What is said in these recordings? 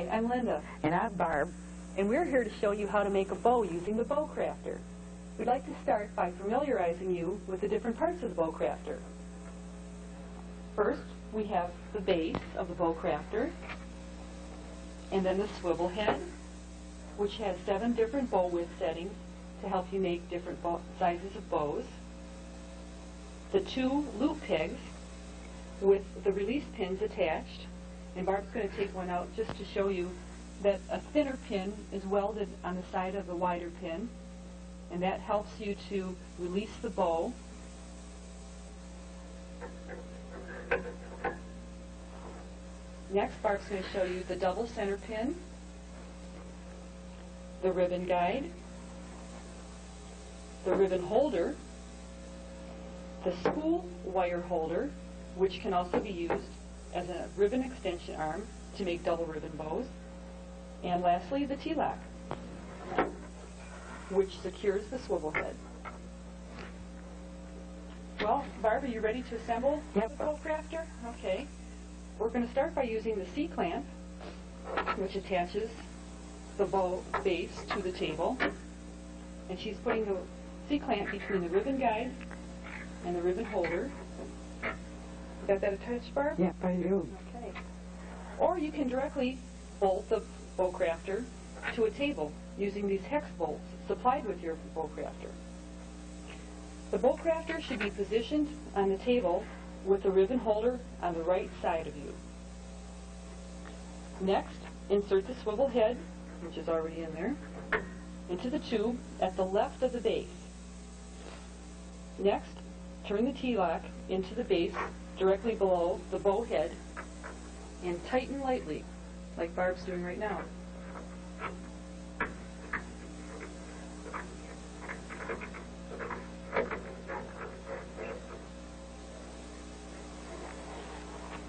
Hi, I'm Linda. And I'm Barb. And we're here to show you how to make a bow using the bow crafter. We'd like to start by familiarizing you with the different parts of the bow crafter. First, we have the base of the bow crafter, and then the swivel head, which has 7 different bow width settings to help you make different sizes of bows. The 2 loop pegs with the release pins attached, and Barb's going to take one out just to show you that a thinner pin is welded on the side of the wider pin, and that helps you to release the bow. Next, Barb's going to show you the double center pin, the ribbon guide, the ribbon holder, the spool wire holder, which can also be used as a ribbon extension arm to make double ribbon bows, and lastly the T-lock, which secures the swivel head. Well, Barb, are you ready to assemble the bow crafter? Okay. We're going to start by using the C-clamp, which attaches the bow base to the table, and she's putting the C-clamp between the ribbon guide and the ribbon holder. Got that attached, Barb? Yep, I do. Okay. Or you can directly bolt the bow crafter to a table using these hex bolts supplied with your bow crafter. The bow crafter should be positioned on the table with the ribbon holder on the right side of you. Next, insert the swivel head, which is already in there, into the tube at the left of the base. Next, turn the T-lock into the base directly below the bow head and tighten lightly, like Barb's doing right now.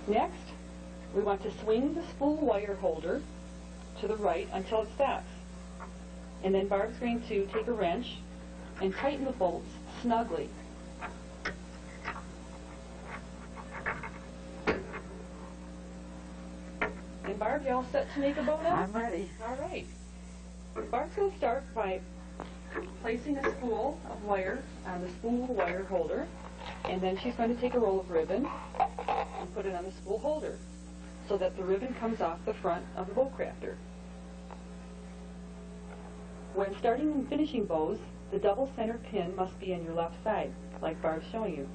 Next, we want to swing the spool wire holder to the right until it stops. And then Barb's going to take a wrench and tighten the bolts snugly. And Barb, you all set to make a bow now? I'm ready. All right. Barb's going to start by placing a spool of wire on the spool wire holder, and then she's going to take a roll of ribbon and put it on the spool holder so that the ribbon comes off the front of the bow crafter. When starting and finishing bows, the double center pin must be on your left side, like Barb's showing you.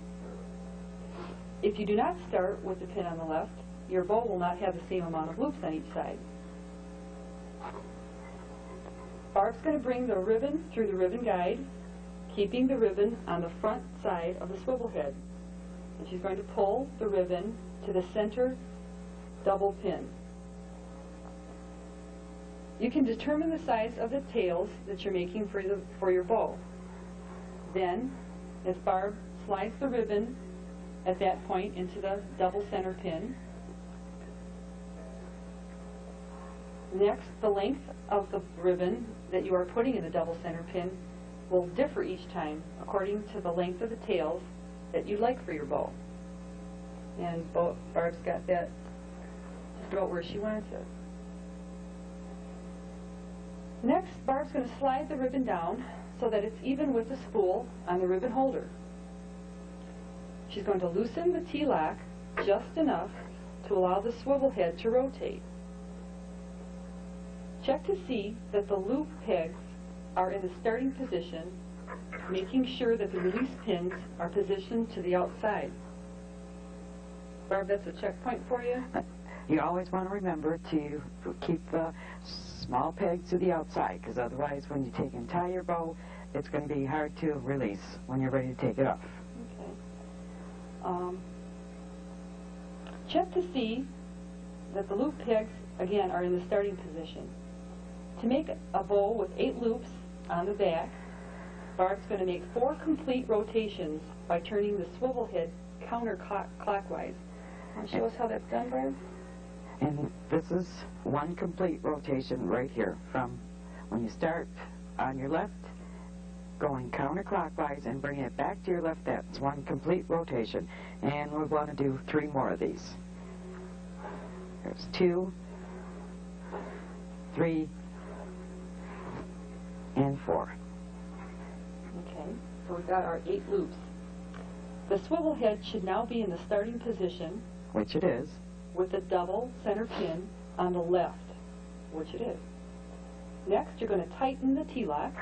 If you do not start with the pin on the left, your bow will not have the same amount of loops on each side. Barb's going to bring the ribbon through the ribbon guide, keeping the ribbon on the front side of the swivel head. And she's going to pull the ribbon to the center double pin. You can determine the size of the tails that you're making for your bow. Then, as Barb slides the ribbon at that point into the double center pin, next, the length of the ribbon that you are putting in the double center pin will differ each time according to the length of the tails that you like for your bow. And Barb's got that just about where she wants it. Next, Barb's going to slide the ribbon down so that it's even with the spool on the ribbon holder. She's going to loosen the T-lock just enough to allow the swivel head to rotate. Check to see that the loop pegs are in the starting position, making sure that the release pins are positioned to the outside. Barb, that's a checkpoint for you. You always want to remember to keep the small pegs to the outside, because otherwise when you take and tie your bow, it's going to be hard to release when you're ready to take it off. Okay. Check to see that the loop pegs, again, are in the starting position. To make a bow with 8 loops on the back, Barb's going to make 4 complete rotations by turning the swivel head counterclockwise. Want to show us how that's done, Barb? And this is one complete rotation right here, from when you start on your left, going counterclockwise and bring it back to your left. That's one complete rotation. And we're going to do 3 more of these. There's 2, 3, and 4. Okay, so we've got our 8 loops. The swivel head should now be in the starting position, Which it is. with a double center pin on the left, which it is. Next, you're going to tighten the T-lock.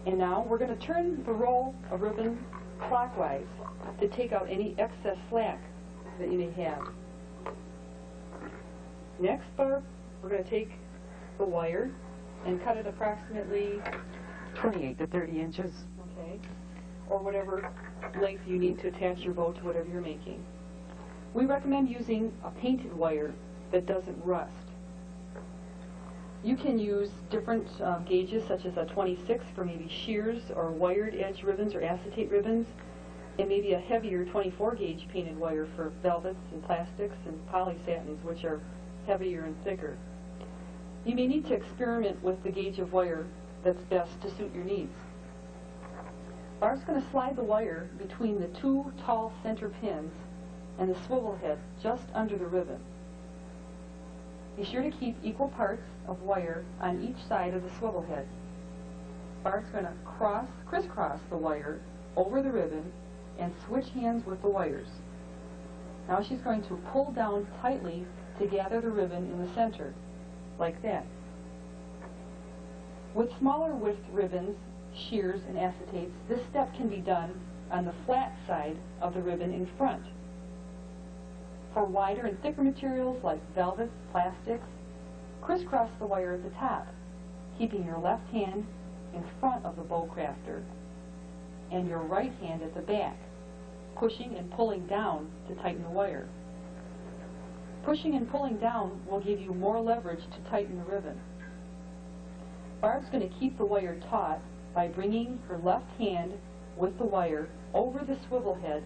And now we're going to turn the roll of ribbon clockwise to take out any excess slack that you may have. Next, Barb, we're going to take the wire and cut it approximately, 28 to 30 inches. okay, or whatever length you need to attach your bow to whatever you're making. We recommend using a painted wire that doesn't rust. You can use different gauges, such as a 26 for maybe shears or wired edge ribbons or acetate ribbons, and maybe a heavier 24 gauge painted wire for velvets and plastics and polysatins, which are heavier and thicker. You may need to experiment with the gauge of wire that's best to suit your needs. Barb's going to slide the wire between the 2 tall center pins and the swivel head just under the ribbon. Be sure to keep equal parts of wire on each side of the swivel head. Barb's going to crisscross the wire over the ribbon and switch hands with the wires. Now she's going to pull down tightly to gather the ribbon in the center, like that. With smaller width ribbons, shears, and acetates, this step can be done on the flat side of the ribbon in front. For wider and thicker materials like velvets, plastics, crisscross the wire at the top, keeping your left hand in front of the bow crafter and your right hand at the back, pushing and pulling down to tighten the wire. Pushing and pulling down will give you more leverage to tighten the ribbon. Barb's going to keep the wire taut by bringing her left hand with the wire over the swivel head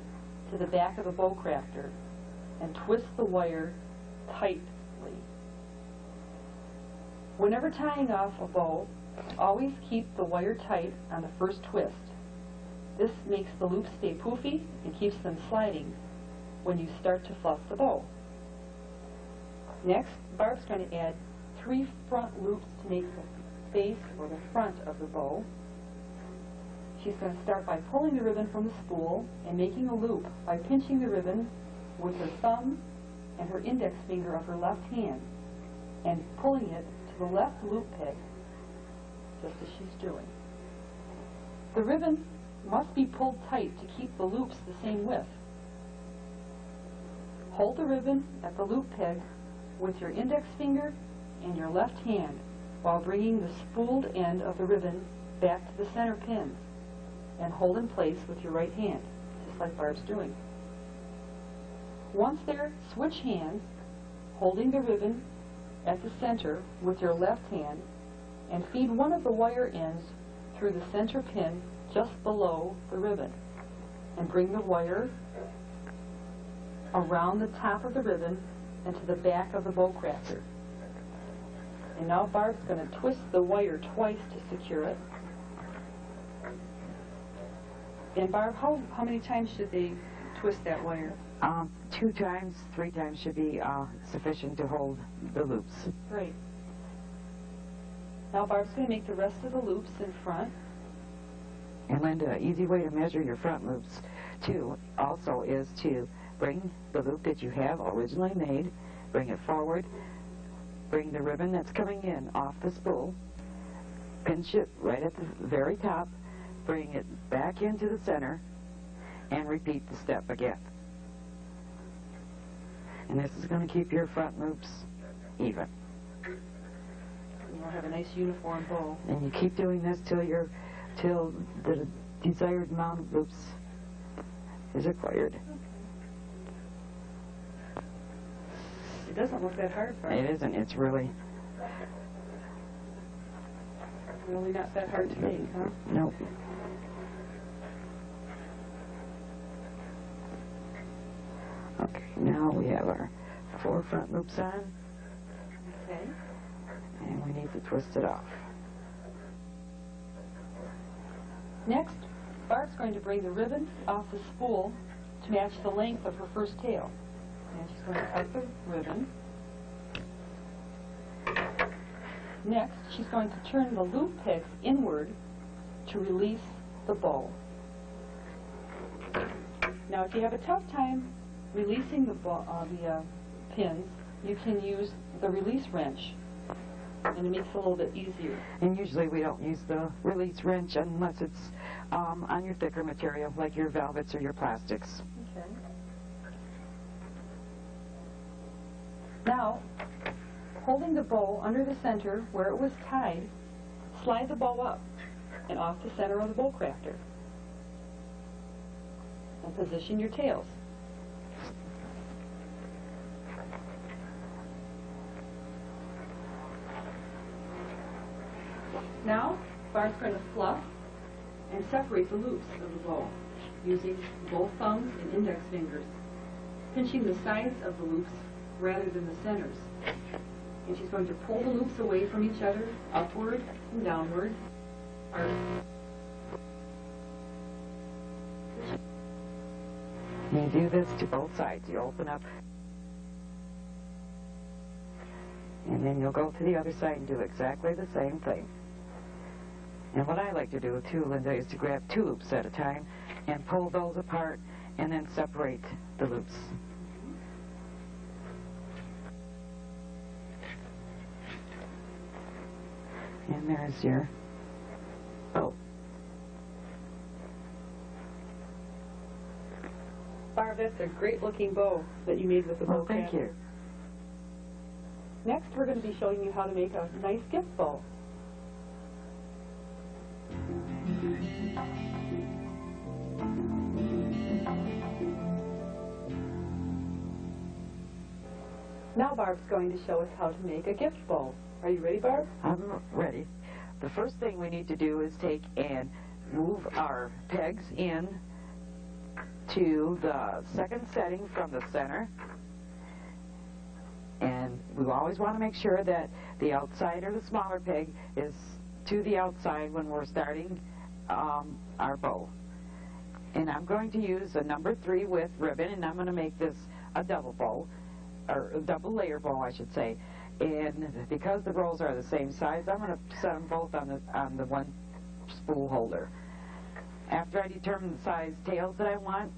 to the back of the bow crafter and twist the wire tightly. Whenever tying off a bow, always keep the wire tight on the first twist. This makes the loops stay poofy and keeps them sliding when you start to fluff the bow. Next, Barb's going to add 3 front loops to make the face or the front of the bow. She's going to start by pulling the ribbon from the spool and making a loop by pinching the ribbon with her thumb and her index finger of her left hand and pulling it to the left loop peg, just as she's doing. The ribbon must be pulled tight to keep the loops the same width. Hold the ribbon at the loop peg with your index finger and your left hand while bringing the spooled end of the ribbon back to the center pins, and hold in place with your right hand, just like Barb's doing. Once there, switch hands, holding the ribbon at the center with your left hand, and feed one of the wire ends through the center pin just below the ribbon, and bring the wire around the top of the ribbon and to the back of the bow crafter. And now Barb's going to twist the wire twice to secure it. And Barb, how many times should they twist that wire? 2 times, 3 times should be sufficient to hold the loops. Great. Now Barb's going to make the rest of the loops in front. And Linda, an easy way to measure your front loops, too, also is to bring the loop that you have originally made, bring it forward, bring the ribbon that's coming in off the spool, pinch it right at the very top, bring it back into the center, and repeat the step again. And this is going to keep your front loops even. You'll have a nice uniform bow. And you keep doing this till the desired amount of loops is acquired. It doesn't look that hard, Barb. It isn't. It's really not that hard to make, huh? nope. Okay, now we have our 4 front loops on, Okay. and we need to twist it off. Next, Barb's going to bring the ribbon off the spool to match the length of her first tail. And she's going to cut the ribbon Next, she's going to turn the loop pegs inward to release the bow. Now, if you have a tough time releasing the pins, you can use the release wrench, and it makes it a little bit easier. And usually we don't use the release wrench unless it's on your thicker material, like your velvets or your plastics. Okay. Now, holding the bow under the center where it was tied, slide the bow up and off the center of the bow crafter. And position your tails. Now, Barb's going to fluff and separate the loops of the bow using both thumbs and index fingers, pinching the sides of the loops rather than the centers. And she's going to pull the loops away from each other, upward and downward. You do this to both sides. You open up, and then you'll go to the other side and do exactly the same thing. And what I like to do too, Linda, is to grab 2 loops at a time and pull those apart and then separate the loops. And there's your bow. Barb, that's a great looking bow that you made with the bow. Well, thank you. Next, we're going to be showing you how to make a nice gift bow. Now Barb's going to show us how to make a gift bow. Are you ready, Barb? I'm ready. The first thing we need to do is take and move our pegs in to the second setting from the center. And we always want to make sure that the outside or the smaller peg is to the outside when we're starting our bow. And I'm going to use a number 3 with ribbon, and I'm going to make this a double bow, or a double layer bow, I should say. And because the rolls are the same size, I'm going to set them both on the one spool holder. After I determine the size tails that I want,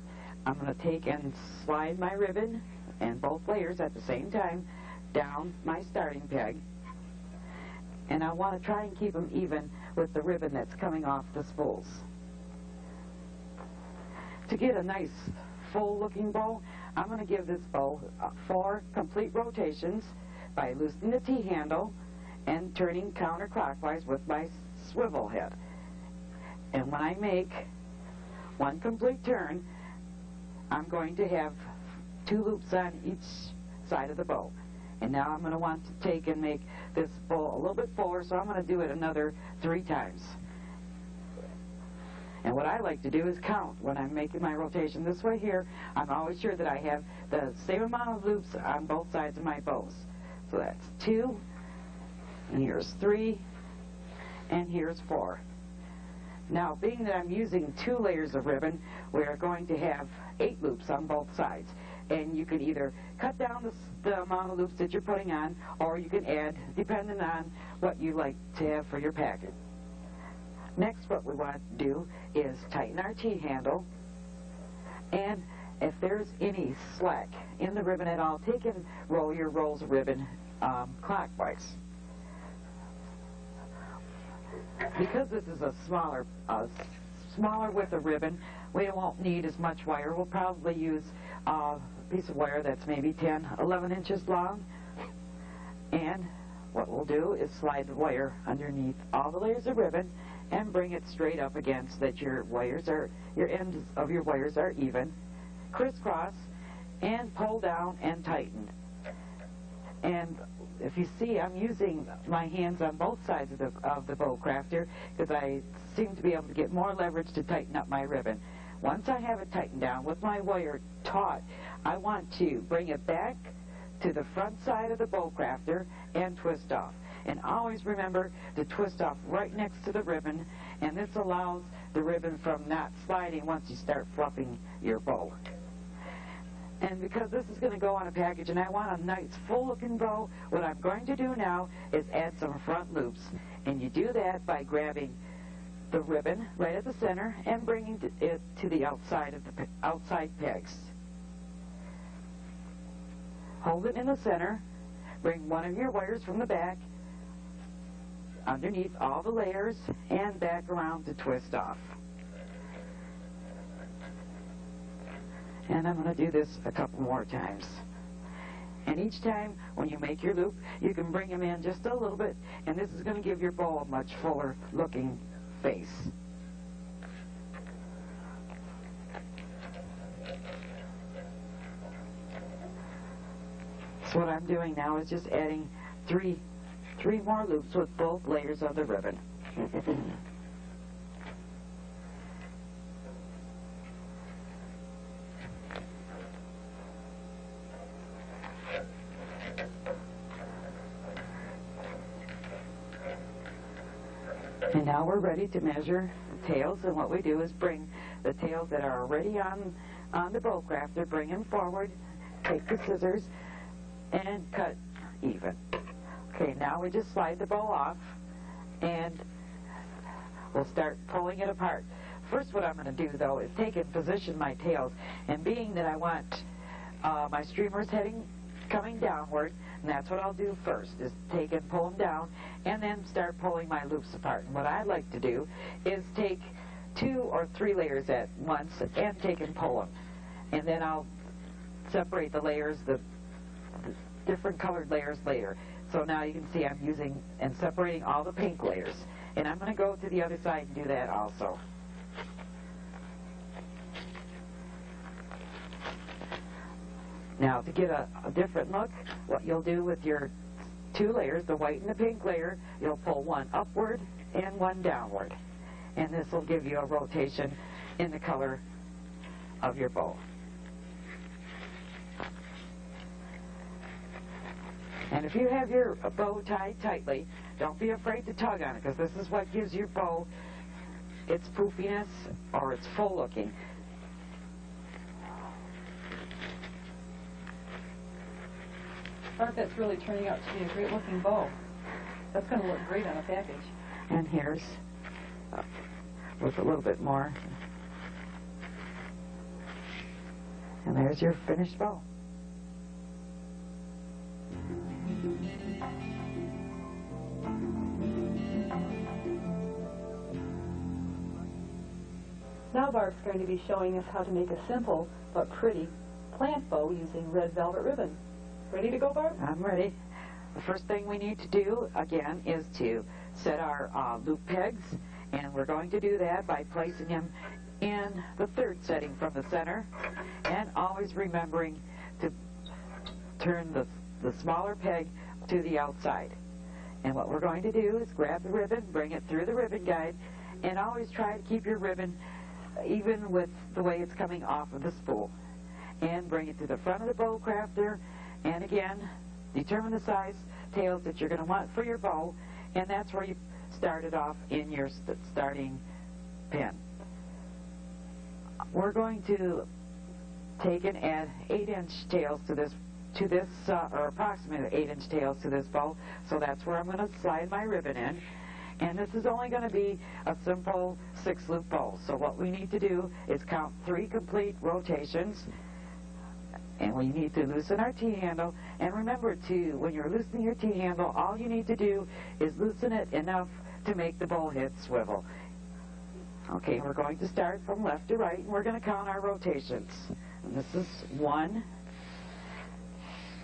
I'm going to take and slide my ribbon and both layers at the same time down my starting peg. And I want to try and keep them even with the ribbon that's coming off the spools. To get a nice full looking bow, I'm going to give this bow 4 complete rotations by loosening the T-handle and turning counterclockwise with my swivel head. And when I make 1 complete turn, I'm going to have 2 loops on each side of the bow. And now I'm going to want to take and make this bow a little bit fuller, so I'm going to do it another 3 times. And what I like to do is count when I'm making my rotation. This way here, I'm always sure that I have the same amount of loops on both sides of my bows. So that's 2, and here's 3, and here's 4. Now, being that I'm using 2 layers of ribbon, we're going to have 8 loops on both sides. And you can either cut down the amount of loops that you're putting on, or you can add, depending on what you like to have for your packet. Next, what we want to do is tighten our T-handle, and if there's any slack in the ribbon at all, take and roll your rolls of ribbon clockwise. Because this is a smaller width of ribbon, we won't need as much wire. We'll probably use a piece of wire that's maybe 10, 11 inches long. And what we'll do is slide the wire underneath all the layers of ribbon and bring it straight up again so that your ends of your wires are even. Crisscross and pull down and tighten. And if you see, I'm using my hands on both sides of the bow crafter because I seem to be able to get more leverage to tighten up my ribbon. Once I have it tightened down with my wire taut, I want to bring it back to the front side of the bow crafter and twist off. And always remember to twist off right next to the ribbon, and this allows the ribbon from not sliding once you start fluffing your bow. And because this is going to go on a package and I want a nice full-looking bow, what I'm going to do now is add some front loops. And you do that by grabbing the ribbon right at the center and bringing it to the outside of the outside pegs. Hold it in the center, bring one of your wires from the back underneath all the layers and back around to twist off. And I'm going to do this a couple more times. And each time when you make your loop, you can bring them in just a little bit, and this is going to give your bow a much fuller looking face. So what I'm doing now is just adding three more loops with both layers of the ribbon. And now we're ready to measure tails, and what we do is bring the tails that are already on the bow crafter, bring them forward, take the scissors, and cut even. Okay, now we just slide the bow off, and we'll start pulling it apart. First, what I'm going to do, though, is take and position my tails, and being that I want my streamers coming downward, and that's what I'll do first, is take and pull them down, and then start pulling my loops apart. And what I like to do is take 2 or 3 layers at once and take and pull them. And then I'll separate the layers, the different colored layers later. So now you can see I'm using and separating all the pink layers. And I'm going to go to the other side and do that also. Now, to get a different look, what you'll do with your 2 layers, the white and the pink layer, you'll pull one upward and one downward. And this will give you a rotation in the color of your bow. And if you have your bow tied tightly, don't be afraid to tug on it, because this is what gives your bow its poofiness or its full looking. Art, that's really turning out to be a great looking bow. That's going to look great on a package. And here's with a little bit more. And there's your finished bow. Now Barb's going to be showing us how to make a simple but pretty plant bow using red velvet ribbon. Ready to go, Barb? I'm ready. The first thing we need to do, again, is to set our loop pegs, and we're going to do that by placing them in the 3rd setting from the center, and always remembering to turn the smaller peg to the outside. And what we're going to do is grab the ribbon, bring it through the ribbon guide, and always try to keep your ribbon even with the way it's coming off of the spool. And bring it to the front of the bow crafter, and again, determine the size tails that you're going to want for your bow, and that's where you started off in your starting pin. We're going to take and add 8-inch tails to this, or approximately 8-inch tails to this bow, so that's where I'm going to slide my ribbon in. And this is only going to be a simple 6-loop bow. So what we need to do is count 3 complete rotations. And we need to loosen our T-handle. And remember, too, when you're loosening your T-handle, all you need to do is loosen it enough to make the bow head swivel. Okay, we're going to start from left to right, and we're going to count our rotations. And this is 1,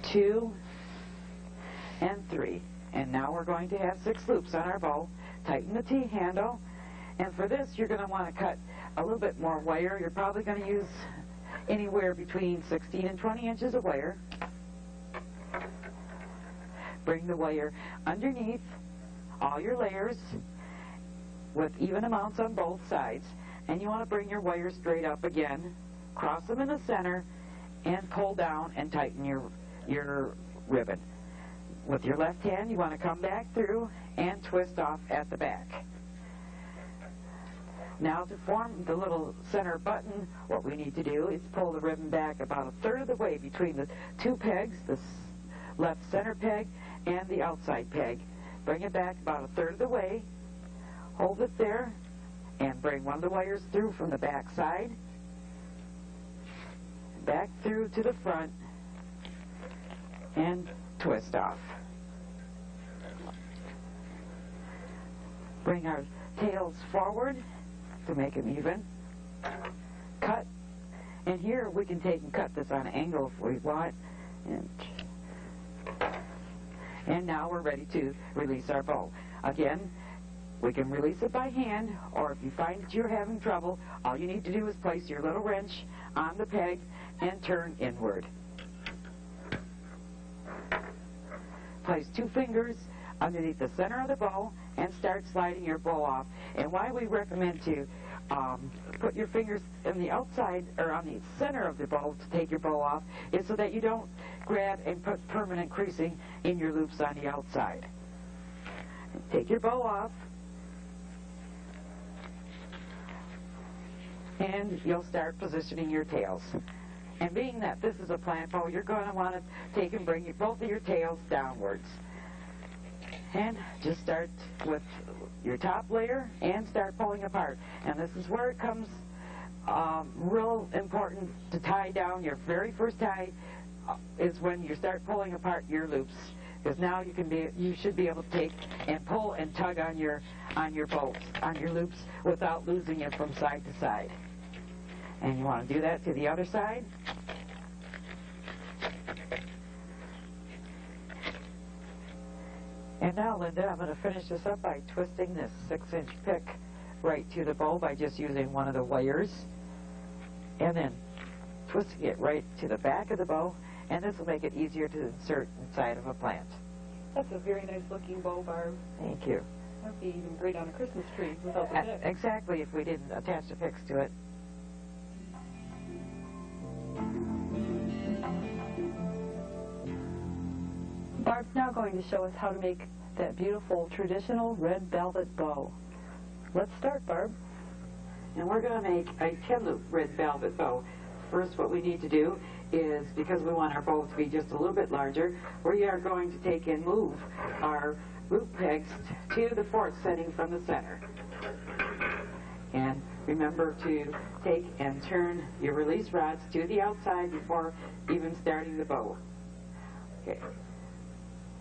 2, and 3. And now we're going to have 6 loops on our bow. Tighten the T-handle. And for this, you're going to want to cut a little bit more wire. You're probably going to use anywhere between 16 and 20 inches of wire. Bring the wire underneath all your layers with even amounts on both sides. And you want to bring your wire straight up again, cross them in the center, and pull down and tighten your ribbon. With your left hand, you want to come back through and twist off at the back. Now to form the little center button, what we need to do is pull the ribbon back about a third of the way between the two pegs, the left center peg and the outside peg. Bring it back about a third of the way, hold it there, and bring one of the wires through from the back side, back through to the front, and twist off. Bring our tails forward to make them even. Cut. And here we can take and cut this on an angle if we want. And now we're ready to release our bow. Again, we can release it by hand, or if you find that you're having trouble, all you need to do is place your little wrench on the peg and turn inward. Place 2 fingers underneath the center of the bow and start sliding your bow off. And why we recommend to put your fingers on the outside or on the center of the bow to take your bow off is so that you don't grab and put permanent creasing in your loops on the outside. Take your bow off and you'll start positioning your tails. And being that this is a plant bow, you're going to want to take and bring both of your tails downwards. And just start with your top layer and start pulling apart. And this is where it comes real important to tie down. Your very first tie is when you start pulling apart your loops, because now you should be able to take and pull and tug on your bolts, on your loops, without losing it from side to side. And you want to do that to the other side. And now, Linda, I'm going to finish this up by twisting this 6-inch pick right to the bow by just using one of the wires, and then twisting it right to the back of the bow, and this will make it easier to insert inside of a plant. That's a very nice looking bow, Barb. Thank you. That would be even great on a Christmas tree without the pick. Exactly, if we didn't attach the picks to it. Barb's now going to show us how to make that beautiful traditional red velvet bow. Let's start, Barb. And we're going to make a 10-loop red velvet bow. First, what we need to do is, because we want our bow to be just a little bit larger, we are going to take and move our loop pegs to the 4th setting from the center. And remember to take and turn your release rods to the outside before even starting the bow. Okay.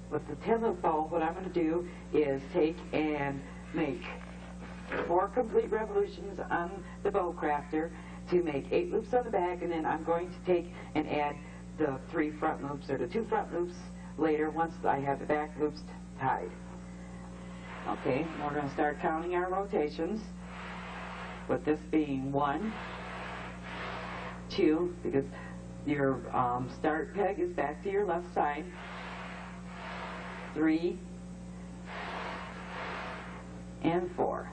With the 10-loop bow, what I'm going to do is take and make 4 complete revolutions on the bow crafter to make 8 loops on the back, and then I'm going to take and add the 3 front loops, or the 2 front loops, later once I have the back loops tied. Okay, we're going to start counting our rotations, with this being 1, 2, because your start peg is back to your left side, 3, and 4.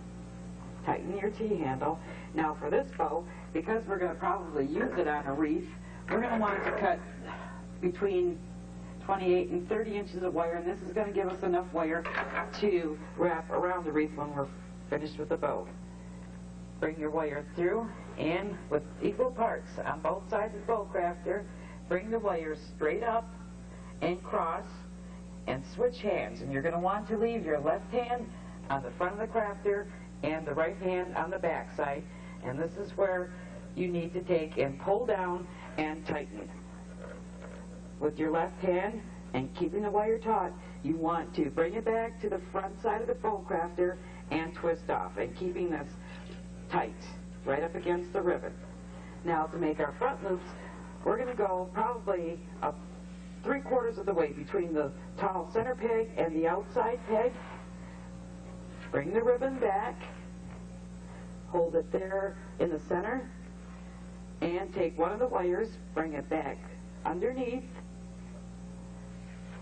Tighten your T-handle. Now for this bow, because we're going to probably use it on a wreath, we're going to want to cut between 28 and 30 inches of wire, and this is going to give us enough wire to wrap around the wreath when we're finished with the bow. Bring your wire through, and with equal parts on both sides of the bow crafter, bring the wires straight up and cross, and switch hands. And you're going to want to leave your left hand on the front of the crafter and the right hand on the back side. And this is where you need to take and pull down and tighten. With your left hand and keeping the wire taut, you want to bring it back to the front side of the bow crafter and twist off, and keeping this tight right up against the ribbon. Now to make our front loops, we're going to go probably up 3/4 of the way between the tall center peg and the outside peg. Bring the ribbon back, hold it there in the center, and take one of the wires, bring it back underneath,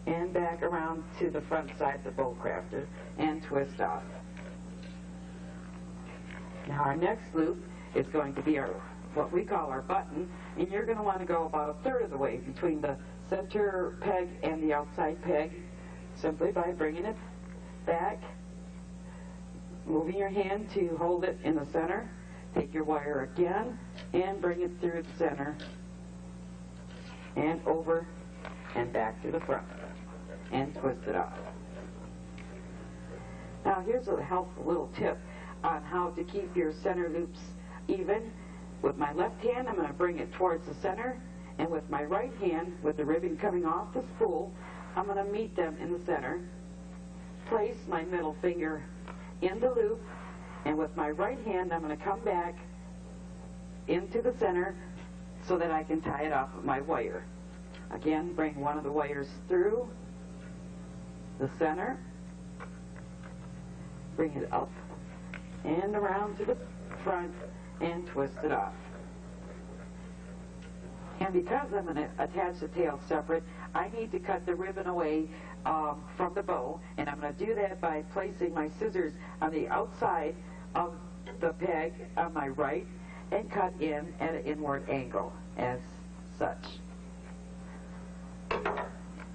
and back around to the front side of the bow crafter, and twist off. Now our next loop is going to be our, what we call our button, and you're going to want to go about 1/3 of the way between the center peg and the outside peg, simply by bringing it back, moving your hand to hold it in the center. Take your wire again and bring it through the center and over and back to the front and twist it off. Now here's a helpful little tip on how to keep your center loops even. With my left hand, I'm going to bring it towards the center, and with my right hand, with the ribbon coming off the spool, I'm going to meet them in the center, place my middle finger in the loop, and with my right hand, I'm going to come back into the center so that I can tie it off with my wire. Again, bring one of the wires through the center, bring it up and around to the front and twist it off. And because I'm going to attach the tail separate, I need to cut the ribbon away from the bow, and I'm going to do that by placing my scissors on the outside of the peg on my right and cut in at an inward angle as such.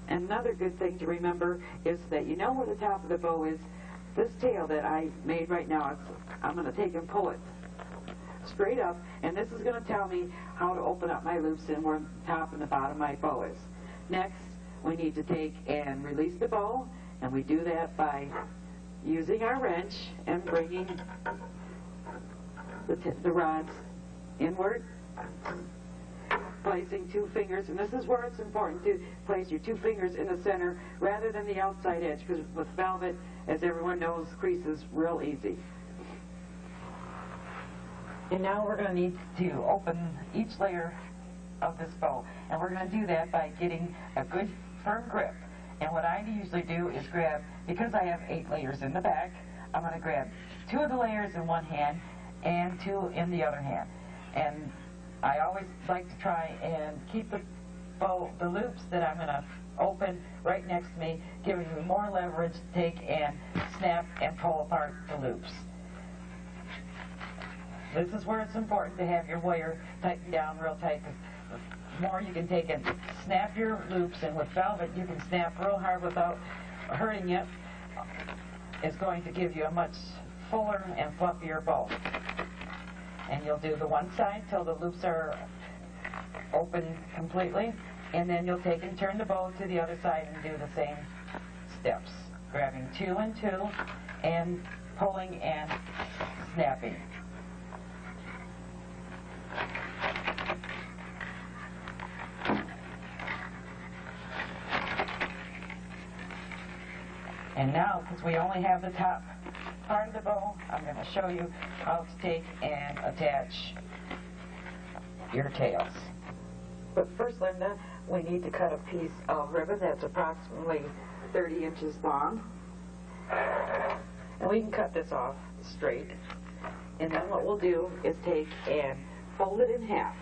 Another good thing to remember is that you know where the top of the bow is. This tail that I made right now, I'm going to take and pull it straight up, and this is going to tell me how to open up my loops and where the top and the bottom of my bow is. Next, we need to take and release the bow, and we do that by using our wrench and bringing the rods inward, placing 2 fingers, and this is where it's important to place your 2 fingers in the center rather than the outside edge, because with velvet, as everyone knows, creases real easy. And now we're going to need to open each layer of this bow, and we're going to do that by getting a good firm grip. And what I usually do is grab, because I have 8 layers in the back, I'm going to grab 2 of the layers in one hand and 2 in the other hand. And I always like to try and keep the bow, the loops that I'm going to open right next to me, giving me more leverage to take and snap and pull apart the loops. This is where it's important to have your wire tightened down real tight, because the more you can take and snap your loops, and with velvet you can snap real hard without hurting it, it's going to give you a much fuller and fluffier bow. And you'll do the one side till the loops are open completely, and then you'll take and turn the bow to the other side and do the same steps, grabbing 2 and 2 and pulling and snapping. And now, because we only have the top part of the bow, I'm going to show you how to take and attach your tails. But first, Linda, we need to cut a piece of ribbon that's approximately 30 inches long. And we can cut this off straight. And then what we'll do is take and fold it in half,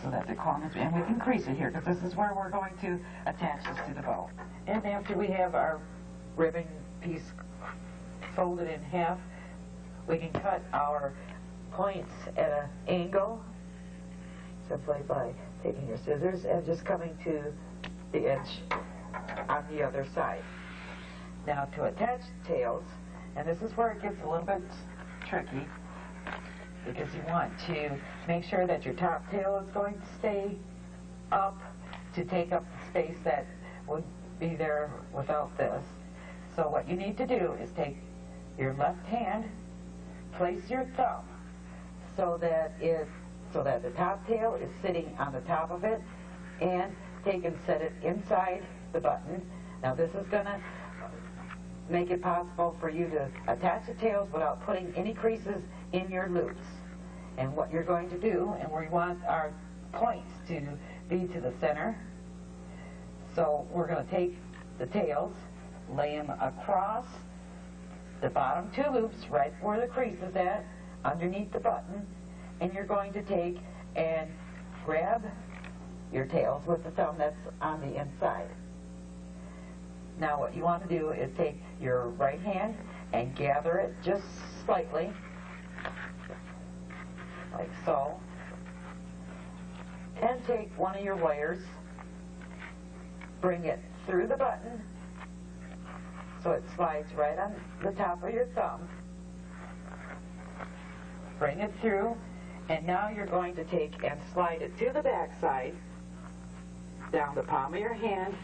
so that the corners, and we can crease it here, because this is where we're going to attach this to the bow. And after we have our ribbon piece folded in half, we can cut our points at an angle simply by taking your scissors and just coming to the edge on the other side. Now to attach tails, and this is where it gets a little bit tricky, because you want to make sure that your top tail is going to stay up to take up the space that would be there without this. So what you need to do is take your left hand, place your thumb so that the top tail is sitting on the top of it, and take and set it inside the button. Now this is going to make it possible for you to attach the tails without putting any creases in your loops. And what you're going to do, and we want our points to be to the center, so we're going to take the tails, lay them across the bottom 2 loops right where the crease is at, underneath the button, and you're going to take and grab your tails with the thumb that's on the inside. Now what you want to do is take your right hand and gather it just slightly, like so, and take one of your wires, bring it through the button so it slides right on the top of your thumb. Bring it through, and now you're going to take and slide it to the back side, down the palm of your hand,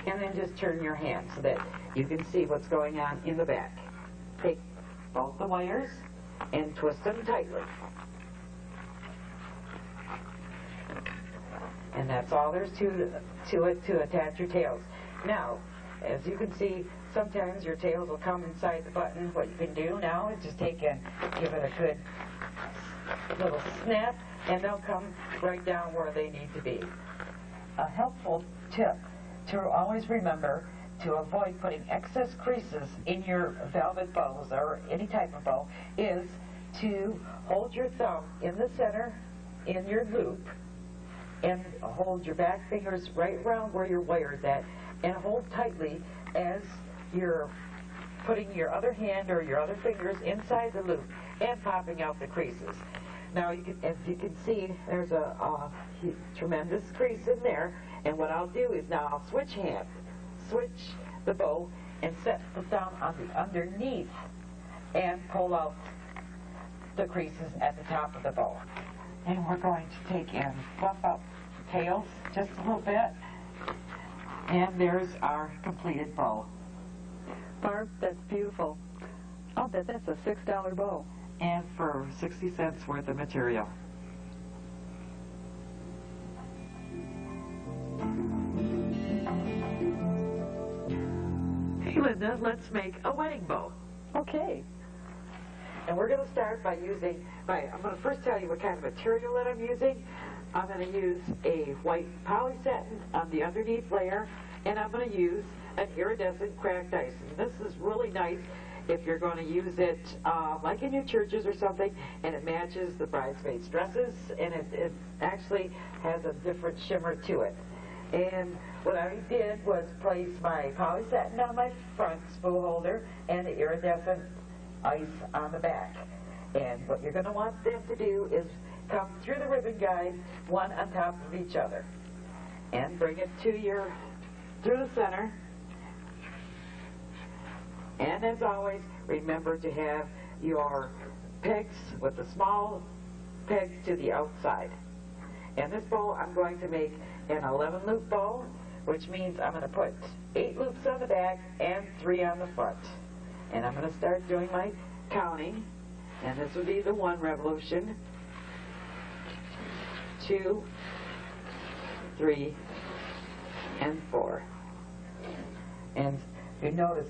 and then just turn your hand so that you can see what's going on in the back. Take both the wires and twist them tightly. And that's all there's to it to attach your tails. Now, as you can see, sometimes your tails will come inside the button. What you can do now is just take and give it a good little snap, and they'll come right down where they need to be. A helpful tip to always remember to avoid putting excess creases in your velvet bows or any type of bow is to hold your thumb in the center in your loop and hold your back fingers right around where your wire's at and hold tightly as you're putting your other hand or your other fingers inside the loop and popping out the creases. Now, as you can see, there's a tremendous crease in there, and what I'll do is now I'll switch the bow and set the thumb on the underneath and pull out the creases at the top of the bow. And we're going to take and fluff out the tails just a little bit, and there's our completed bow. Barb, that's beautiful. I'll bet that's a $6 bow. And for 60 cents worth of material. Hey Linda, let's make a wedding bow. Okay. And we're going to start by I'm going to first tell you what kind of material that I'm using. I'm going to use a white poly satin on the underneath layer, and I'm going to use an iridescent cracked ice. And this is really nice if you're going to use it like in your churches or something, and it matches the bridesmaids' dresses, and it actually has a different shimmer to it. And what I did was place my poly satin on my front spool holder and the iridescent ice on the back. And what you're going to want them to do is come through the ribbon guide, one on top of each other, and bring it through the center. And as always, remember to have your pegs with the small pegs to the outside. And this bow, I'm going to make an 11-loop bow, which means I'm going to put 8 loops on the back and 3 on the front. And I'm going to start doing my counting. And this would be the 1 revolution, 2, 3, and 4. And you notice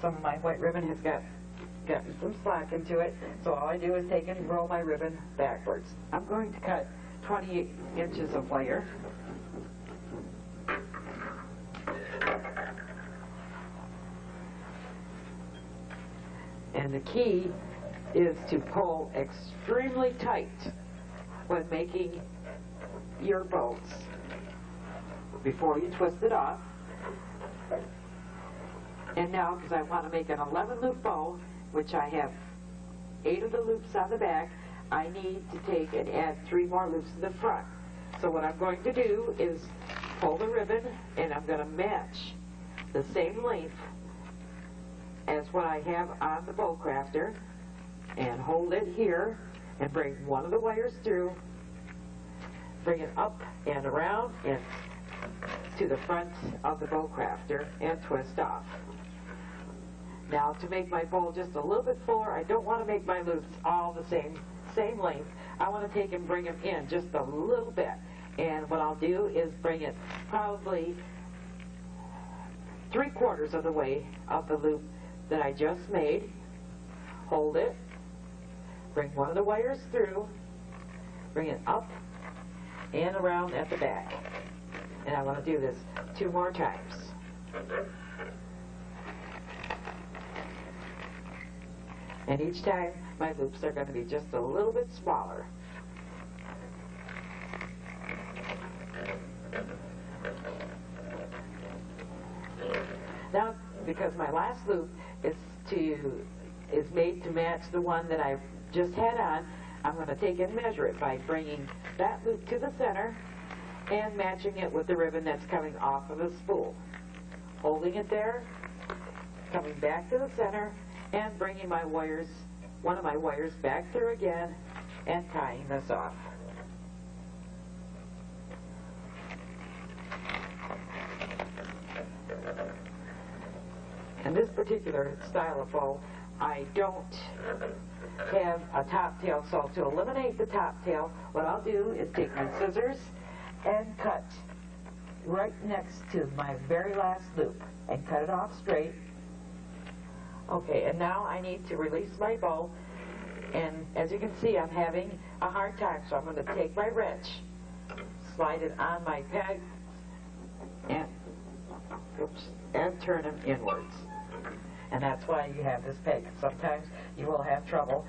some of my white ribbon has gotten some slack into it, so all I do is take and roll my ribbon backwards. I'm going to cut 28 inches of wire. And the key is to pull extremely tight when making your bows before you twist it off. And now, because I want to make an 11-loop bow, which I have 8 of the loops on the back, I need to take and add 3 more loops to the front. So what I'm going to do is pull the ribbon, and I'm going to match the same length as what I have on the bow crafter, and hold it here, and bring one of the wires through, bring it up and around and to the front of the bow crafter, and twist off. Now, to make my bow just a little bit fuller, I don't want to make my loops all the same length. I want to take and bring them in just a little bit. And what I'll do is bring it probably 3/4 of the way of the loop that I just made. Hold it, bring one of the wires through, bring it up and around at the back. And I want to do this 2 more times. And each time, my loops are going to be just a little bit smaller. Now, because my last loop is made to match the one that I just had on, I'm going to take and measure it by bringing that loop to the center and matching it with the ribbon that's coming off of the spool. Holding it there coming back to the center and bringing my wires, one of my wires back through again and tying this off. In this particular style of bow, I don't have a top tail, so to eliminate the top tail, what I'll do is take my scissors and cut right next to my very last loop and cut it off straight. Okay, and now I need to release my bow, and as you can see, I'm having a hard time, so I'm going to take my wrench, slide it on my peg, and, and turn them inwards. And that's why you have this peg. Sometimes you will have trouble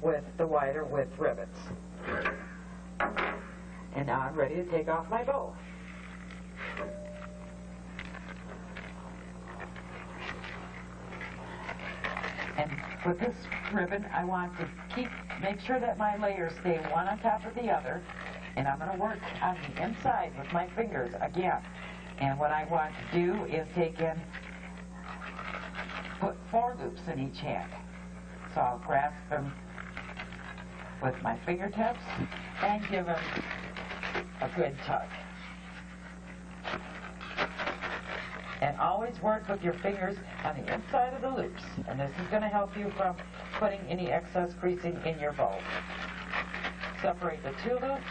with the wider width rivets. And now I'm ready to take off my bow. And with this ribbon, I want to make sure that my layers stay one on top of the other. And I'm going to work on the inside with my fingers again. And what I want to do is put 4 loops in each hand. So I'll grasp them with my fingertips and give them a good tug. And always work with your fingers on the inside of the loops. And this is going to help you from putting any excess creasing in your bow. Separate the 2 loops.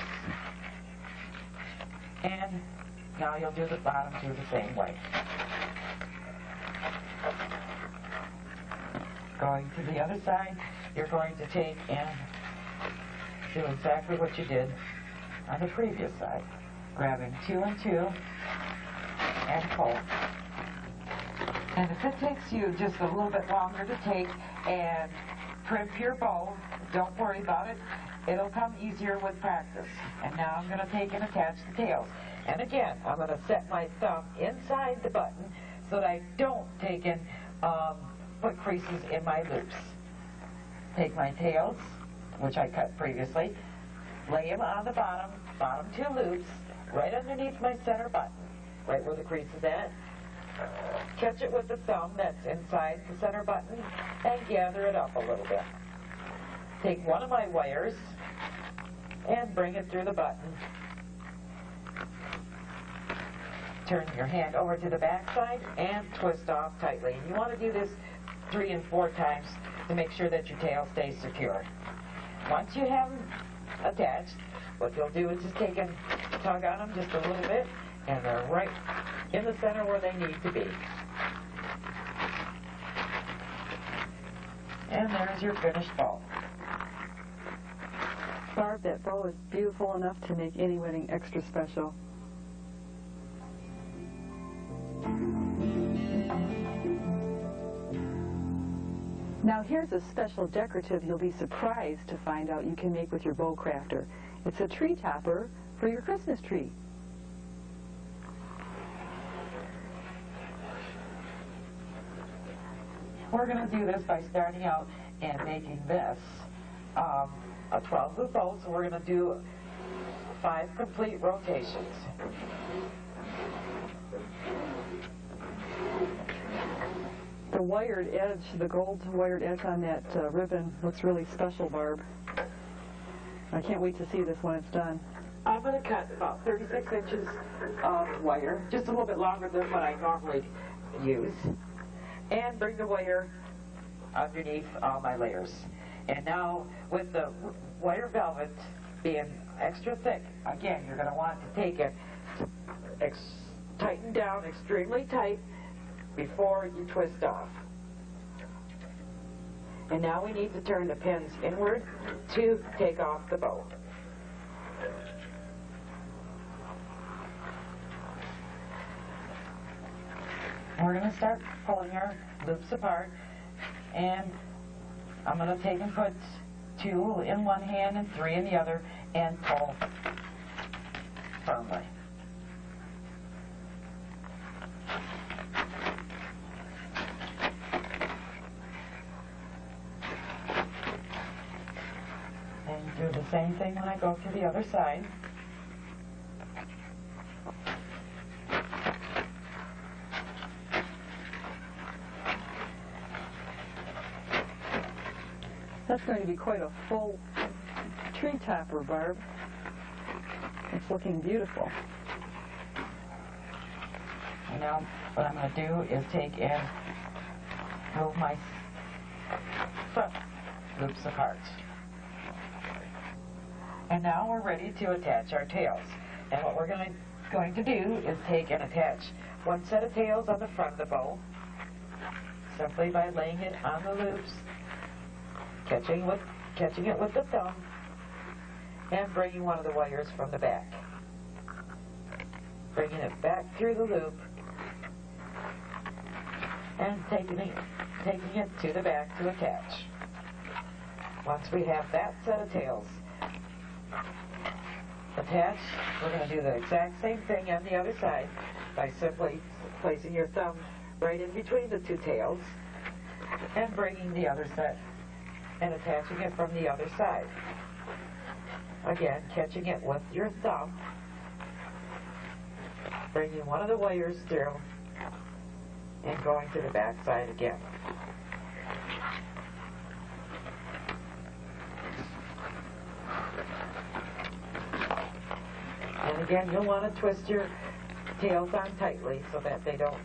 And now you'll do the bottom 2 the same way. Going to the other side, you're going to take and do exactly what you did on the previous side. Grabbing 2 and 2 and pull. And if it takes you just a little bit longer to take and crimp your bow, don't worry about it. It'll come easier with practice. And now I'm going to take and attach the tails. And again, I'm going to set my thumb inside the button so that I don't take and put creases in my loops. Take my tails, which I cut previously, lay them on the bottom 2 loops, right underneath my center button, right where the crease is at. Catch it with the thumb that's inside the center button and gather it up a little bit. Take one of my wires and bring it through the button. Turn your hand over to the back side and twist off tightly. And you want to do this 3 and 4 times to make sure that your tail stays secure. Once you have them attached, what you'll do is just take and tug on them just a little bit, and they're right in the center where they need to be. And there's your finished bow. Barb, that bow is beautiful enough to make any wedding extra special. Now here's a special decorative you'll be surprised to find out you can make with your bow crafter. It's a tree topper for your Christmas tree. We're going to do this by starting out and making this a 12-loop bow, so we're going to do 5 complete rotations. The wired edge, the gold wired edge on that ribbon looks really special, Barb. I can't wait to see this when it's done. I'm going to cut about 36 inches of wire, just a little bit longer than what I normally use, and bring the wire underneath all my layers. And now, with the wire velvet being extra thick, again, you're going to want to take it, tighten down extremely tight before you twist off. And now we need to turn the pins inward to take off the bow. And we're going to start pulling our loops apart, and I'm going to take and put 2 in one hand and 3 in the other and pull firmly. And do the same thing when I go to the other side. That's going to be quite a full tree topper, Barb. It's looking beautiful. And now what I'm going to do is take and move my front loops apart. And now we're ready to attach our tails. And what we're going to do is take and attach one set of tails on the front of the bow, simply by laying it on the loops, catching it with the thumb, and bringing one of the wires from the back. Bringing it back through the loop, and taking it to the back to attach. Once we have that set of tails attached, we're going to do the exact same thing on the other side by simply placing your thumb right in between the two tails and bringing the other set and attaching it from the other side. Again, catching it with your thumb, bringing one of the wires through, and going to the back side again. And again, you'll want to twist your tails on tightly so that they don't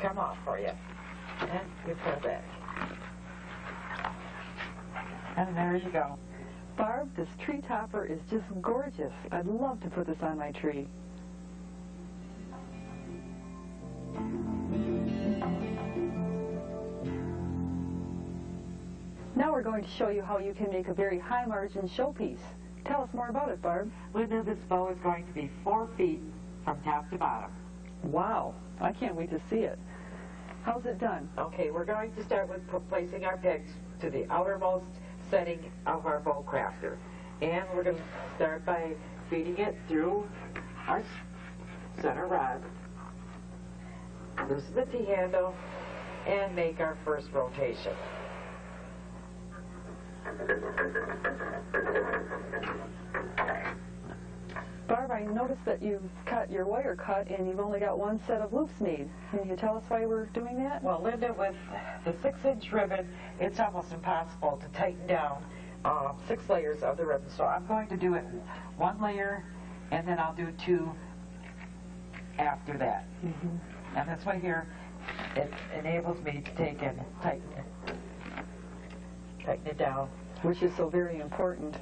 come off for you. And you pull back. And there you go. Barb, this tree topper is just gorgeous. I'd love to put this on my tree. Now we're going to show you how you can make a very high margin showpiece. Tell us more about it, Barb. Linda, this bow is going to be 4 feet from top to bottom. Wow, I can't wait to see it. How's it done? Okay, we're going to start with placing our pegs to the outermost setting of our bow crafter. And we're going to start by feeding it through our center rod, loosen the T-handle, and make our first rotation. Barb, I noticed that you've cut your wire cut and you've only got one set of loops made. Can you tell us why we're doing that? Well, Linda, with the 6-inch ribbon, it's almost impossible to tighten down 6 layers of the ribbon. So I'm going to do it 1 layer, and then I'll do 2 after that. Mm-hmm. And this way here, it enables me to take and tighten it down. Which is so very important.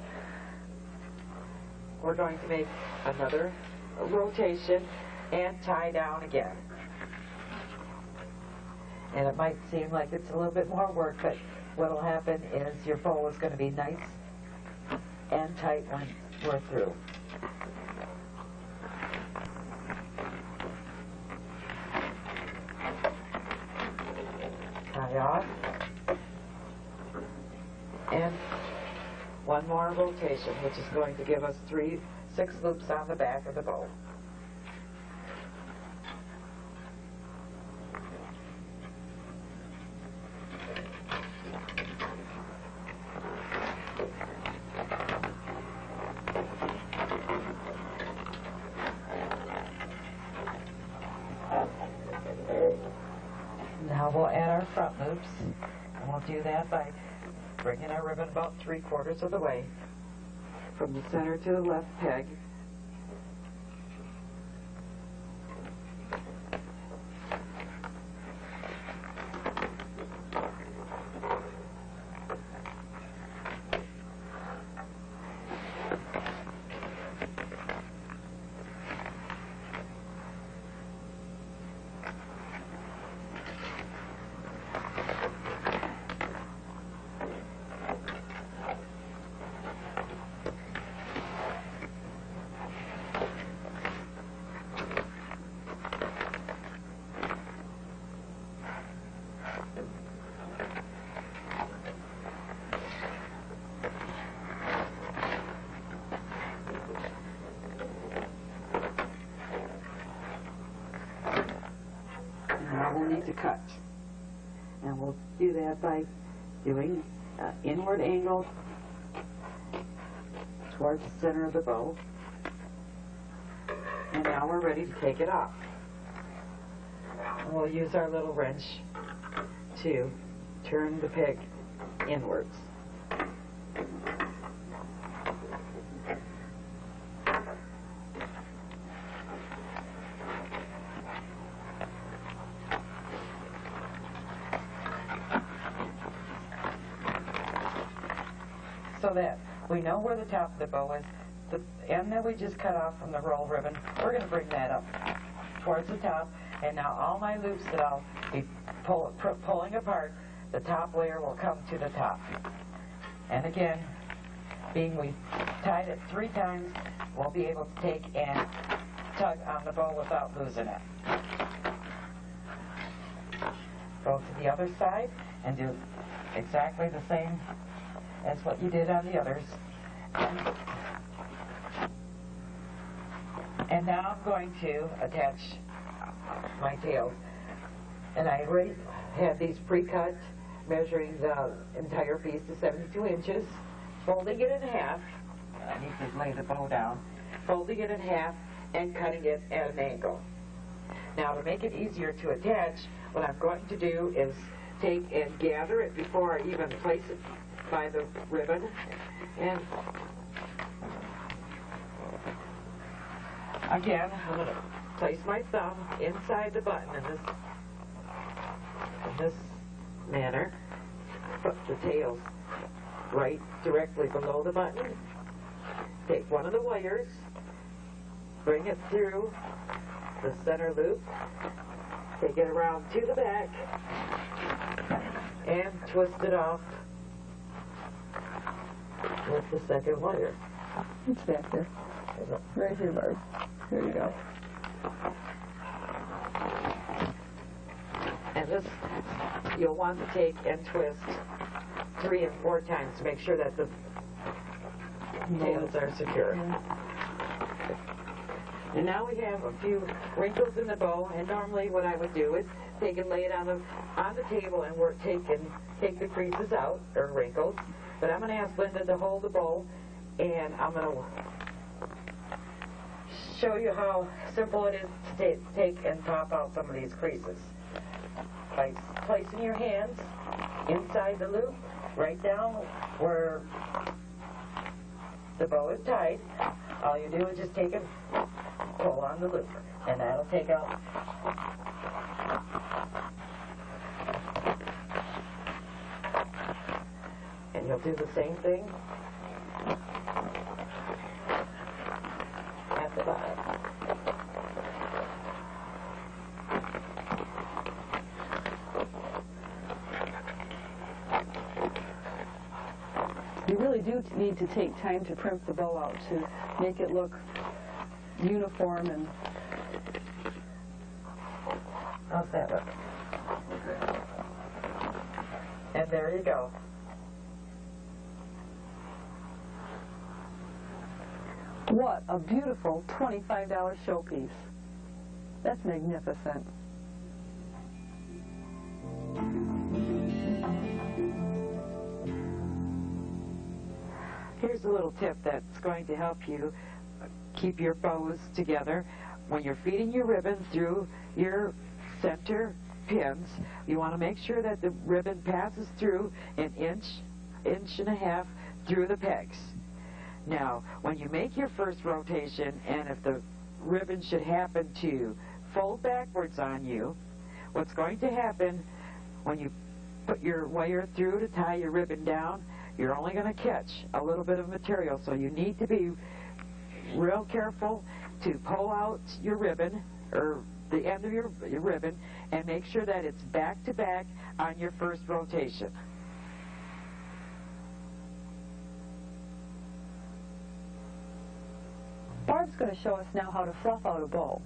We're going to make another rotation and tie down again. And it might seem like it's a little bit more work, but what will happen is your bow is going to be nice and tight when we're through. Tie off. And 1 more rotation, which is going to give us 6 loops on the back of the bow. Now we'll add our front loops, and we'll do that by bringing our ribbon about 3/4 of the way from the center to the left peg. Now we'll need to cut. And we'll do that by doing inward angle towards the center of the bow. And now we're ready to take it off. And we'll use our little wrench to turn the peg inwards. so that we know where the top of the bow is. The end that we just cut off from the roll ribbon, we're going to bring that up towards the top. And now all my loops that I'll be pulling apart, the top layer will come to the top. And again, being we tied it 3 times, we'll be able to take and tug on the bow without losing it. Go to the other side and do exactly the same as what you did on the others. And now I'm going to attach my tails. And I already had these pre-cut, measuring the entire piece to 72 inches, folding it in half. I need to lay the bow down. Folding it in half and cutting it at an angle. Now to make it easier to attach, what I'm going to do is take and gather it before I even place it by the ribbon. And again, I'm going to place my thumb inside the button in this manner. Put the tails right directly below the button. Take one of the wires, bring it through the center loop, take it around to the back, and twist it off with the second wire. It's back there. Right here, Barb. There you go. And this, you'll want to take and twist 3 and 4 times to make sure that the tails are secure. And now we have a few wrinkles in the bow, and normally what I would do is take and lay it on the table and take the creases out, or wrinkles. But I'm going to ask Linda to hold the bow, and I'm going to show you how simple it is to take and pop out some of these creases. By placing your hands inside the loop, right down where the bow is tied, all you do is just take and pull on the loop, and that'll take out. And you'll do the same thing at the bottom. You really do need to take time to primp the bow out to make it look uniform. And how's that look? And there you go. what a beautiful $25 showpiece. That's magnificent. Here's a little tip that's going to help you keep your bows together. When you're feeding your ribbon through your center pins, you want to make sure that the ribbon passes through an inch and a half through the pegs. Now, when you make your first rotation, and if the ribbon should happen to fold backwards on you, what's going to happen when you put your wire through to tie your ribbon down, you're only going to catch a little bit of material, so you need to be real careful to pull out your ribbon, or the end of your ribbon, and make sure that it's back to back on your first rotation. Barb's going to show us now how to fluff out a bow.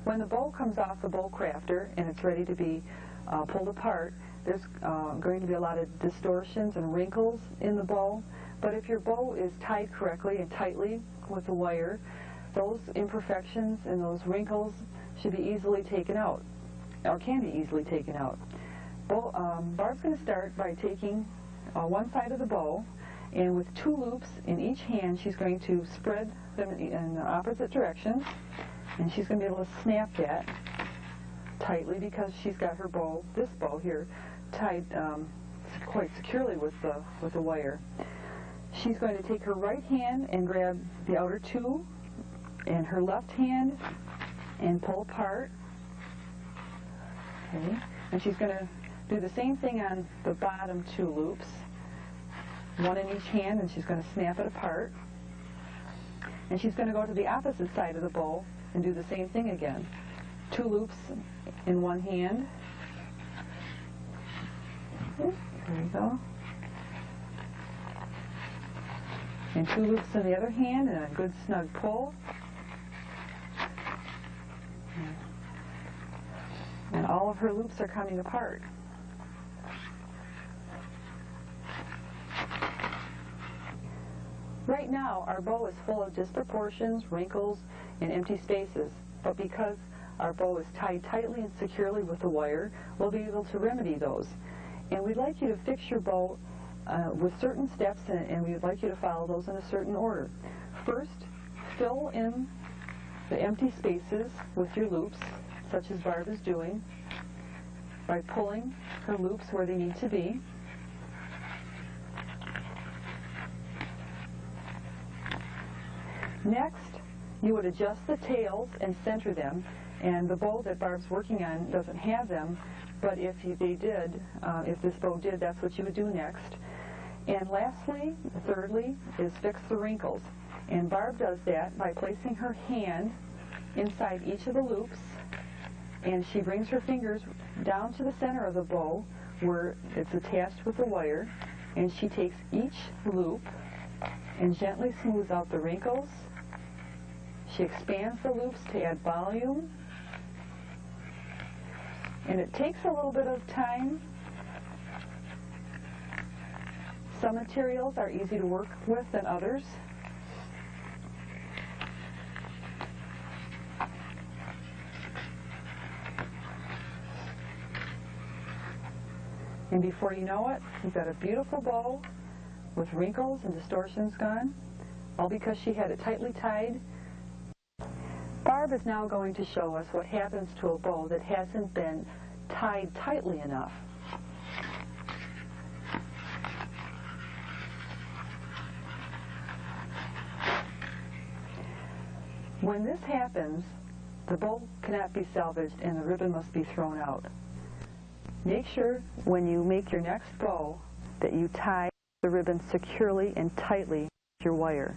When the bow comes off the bow crafter and it's ready to be pulled apart, there's going to be a lot of distortions and wrinkles in the bow. But if your bow is tied correctly and tightly with the wire, those imperfections and those wrinkles should be easily taken out, or can be easily taken out. Barb's going to start by taking one side of the bow, and with 2 loops in each hand, she's going to spread them in the opposite directions, and she's going to be able to snap that tightly because she's got her bow, this bow here, tied quite securely with the wire. She's going to take her right hand and grab the outer 2, and her left hand and pull apart. Okay, and she's going to do the same thing on the bottom 2 loops. one in each hand, and she's going to snap it apart. And she's going to go to the opposite side of the bow and do the same thing again. 2 loops in one hand. There we go. And 2 loops in the other hand, and a good snug pull. And all of her loops are coming apart. Right now, our bow is full of disproportions, wrinkles, and empty spaces, but because our bow is tied tightly and securely with the wire, we'll be able to remedy those. And we'd like you to fix your bow with certain steps, and we'd like you to follow those in a certain order. First, fill in the empty spaces with your loops, such as Barb is doing, by pulling her loops where they need to be. Next, you would adjust the tails and center them, and the bow that Barb's working on doesn't have them, but if this bow did, that's what you would do next. And lastly, thirdly, is fix the wrinkles. And Barb does that by placing her hand inside each of the loops, and she brings her fingers down to the center of the bow where it's attached with the wire, and she takes each loop and gently smooths out the wrinkles. She expands the loops to add volume, and it takes a little bit of time. Some materials are easy to work with than others. And before you know it, you've got a beautiful bow with wrinkles and distortions gone, all because she had it tightly tied. Barb is now going to show us what happens to a bow that hasn't been tied tightly enough. When this happens, the bow cannot be salvaged and the ribbon must be thrown out. Make sure when you make your next bow that you tie the ribbon securely and tightly with your wire.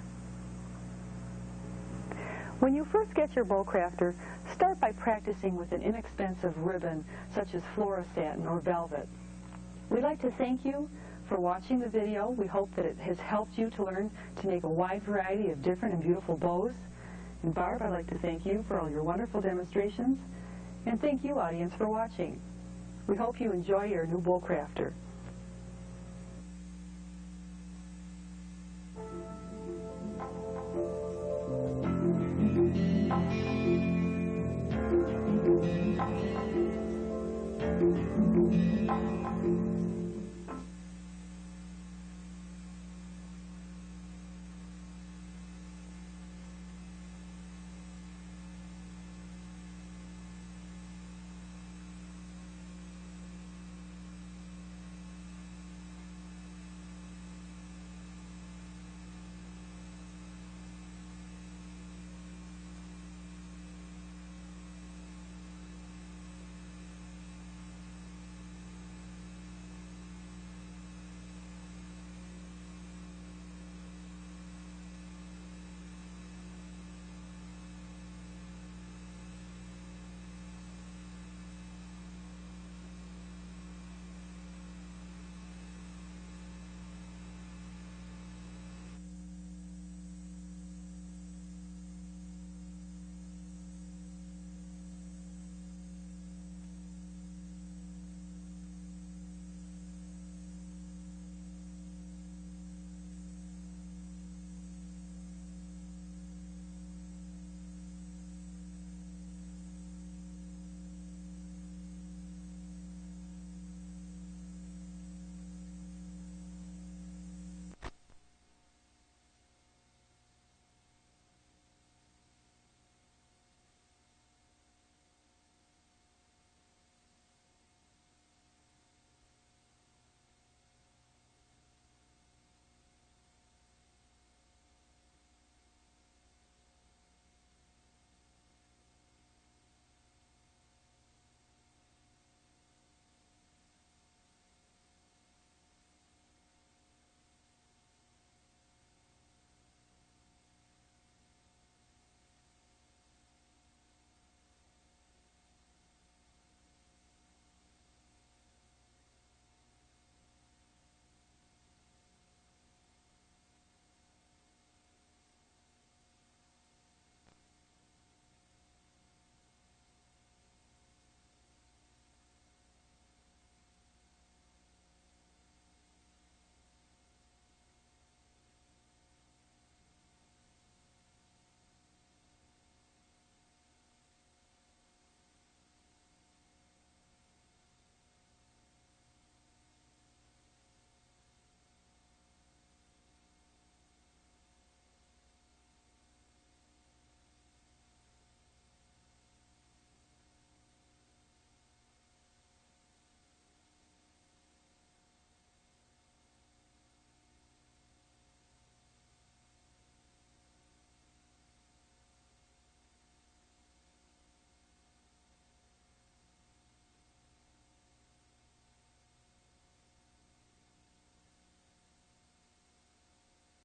When you first get your bow crafter, start by practicing with an inexpensive ribbon such as fluorosatin or velvet. We'd like to thank you for watching the video. We hope that it has helped you to learn to make a wide variety of different and beautiful bows. And Barb, I'd like to thank you for all your wonderful demonstrations, and thank you, audience, for watching. We hope you enjoy your new bow crafter.